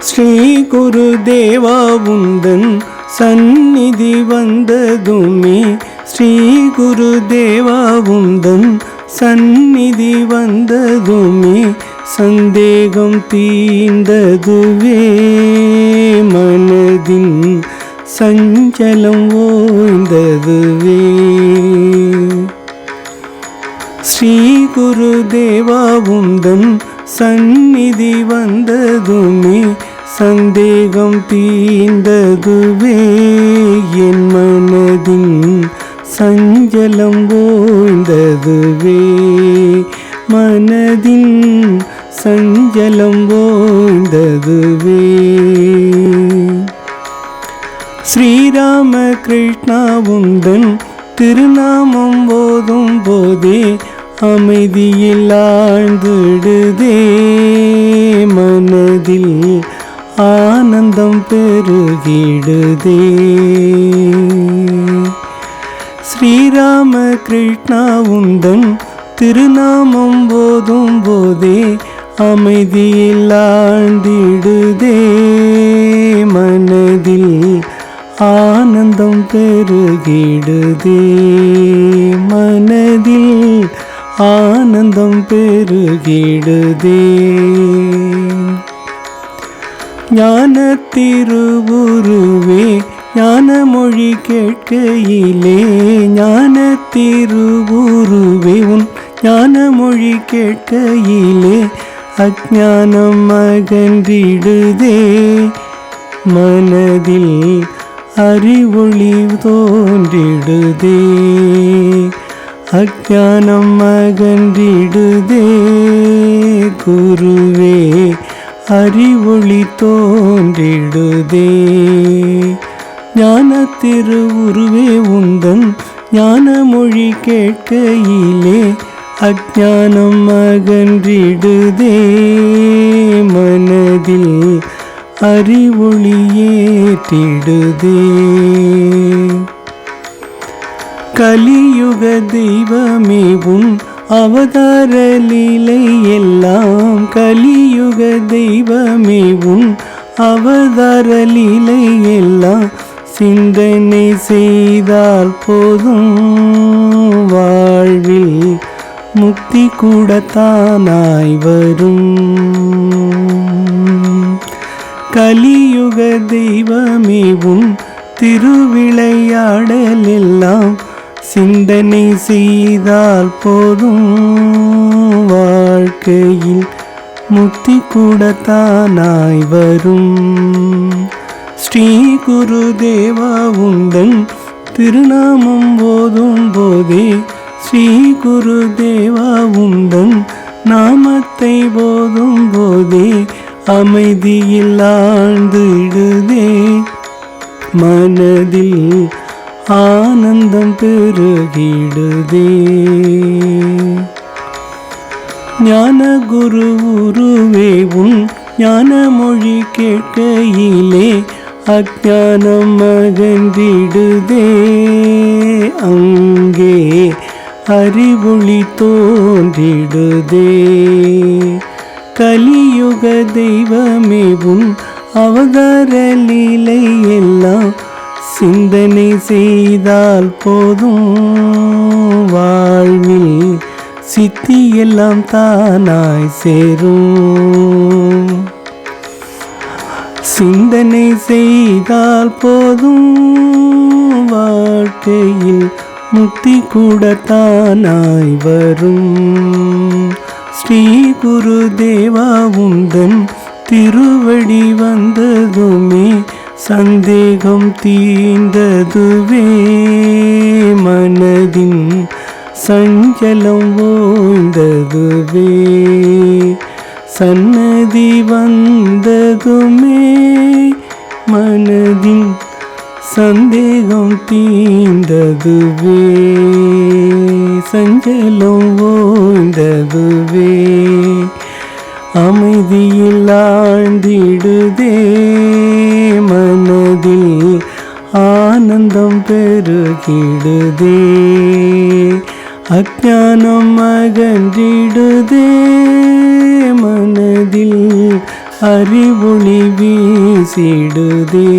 ஸ்ரீ குருதேவா உந்தன் சந்நிதி வந்ததுமே, ஸ்ரீ குருதேவா உந்தன் சந்நிதி வந்ததுமே, சந்தேகம் தீர்ந்ததுவே, மனதின் சஞ்சலம் ஓய்ந்ததுவே. ஸ்ரீ குருதேவா உந்தன் சந்நிதி வந்ததுமே, சந்தேகம் தீர்ந்ததுவே, என் மனதின் சஞ்சலம் ஓய்ந்ததுவே, மனதின் சஞ்சலம் ஓய்ந்ததுவே. ஸ்ரீராம கிருஷ்ணா உந்தன் திருநாமம் போதும் போதே, அமைதியில் ஆழ்ந்திடுதே, மனதில் ஆனந்தம் பெருகிடுதே. ஸ்ரீராம கிருஷ்ணா உந்தன் திருநாமம் போதும் போதே, அமைதியில் ஆழ்ந்திடுதே, மனதில் ஆனந்தம் பெருகிடுதே, மனதில் ஆனந்தம் பெருகிடுதே. ஞான திருவுருவே ஞான மொழி கேட்கையிலே, ஞான திருவுருவே உன் ஞான மொழி கேட்கையிலே, அஞ்ஞானம் அகன்றிடுதே, மனதில் அறிவொளி தோன்றிடுதே, அஞ்ஞானம் அகன்றிடுதே, குருவே அறிவொளி தோன்றிடுதே. ஞான திருவுருவே உந்தன் ஞான மொழி கேட்கையிலே, அஞ்ஞானம் அகன்றிடுதே, மனதில் அறிவொளி ஏற்றிடுதே. கலியுக தெய்வமே உன் அவதார லீலை எல்லாம், கலியுக தெய்வமே உன் அவதார லீலை எல்லாம், சிந்தனை செய்தால் போதும் வாழ்வில் முக்தி கூட தானாய் வரும். கலியுக தெய்வமே உன் திருவிளையாடல் எல்லாம், சிந்தனை செய்தால் போதும் வாழ்க்கையில் முக்தி கூட தானாய் வரும். ஸ்ரீ குருதேவா உந்தன் திருநாமம் போதும் போதே, ஸ்ரீ குருதேவா உந்தன் நாமத்தை போதும் போதே, அமைதியில் ஆழ்ந்திடுதே, மனதில் ஆனந்தம் பெருகிடுதே. ஞான குரு உருவே உன் ஞான மொழி கேட்கையிலே, அஞ்ஞானம் அகன்றிடுதே, அங்கே அறிவொளி தோன்றிடுதே. கலியுக தெய்வமே உன் அவதார லீலை எல்லாம், சிந்தனை செய்தால் போதும் வாழ்வில் சித்தி எல்லாம் தானாய் சேரும். சிந்தனை செய்தால் போதும் வாழ்க்கையில் முக்தி கூட தானாய் வரும். ஸ்ரீ குருதேவா உந்தன் திருவடி வந்ததுமே, சந்தேகம் தீர்ந்ததுவே, மனதின் சஞ்சலம் ஓய்ந்ததுவே, சன்னதி வந்ததுமே, மனதின் சந்தேகம் தீர்ந்ததுவே, சஞ்சலம் ஓய்ந்ததுவே, அமைதியில் ஆழ்ந்திடுதே, மனதில் ஆனந்தம் பெருகிடுதே, அஞ்ஞானம் அகன்றிடுதே மனதில் அறிவொளி வீசிடுதே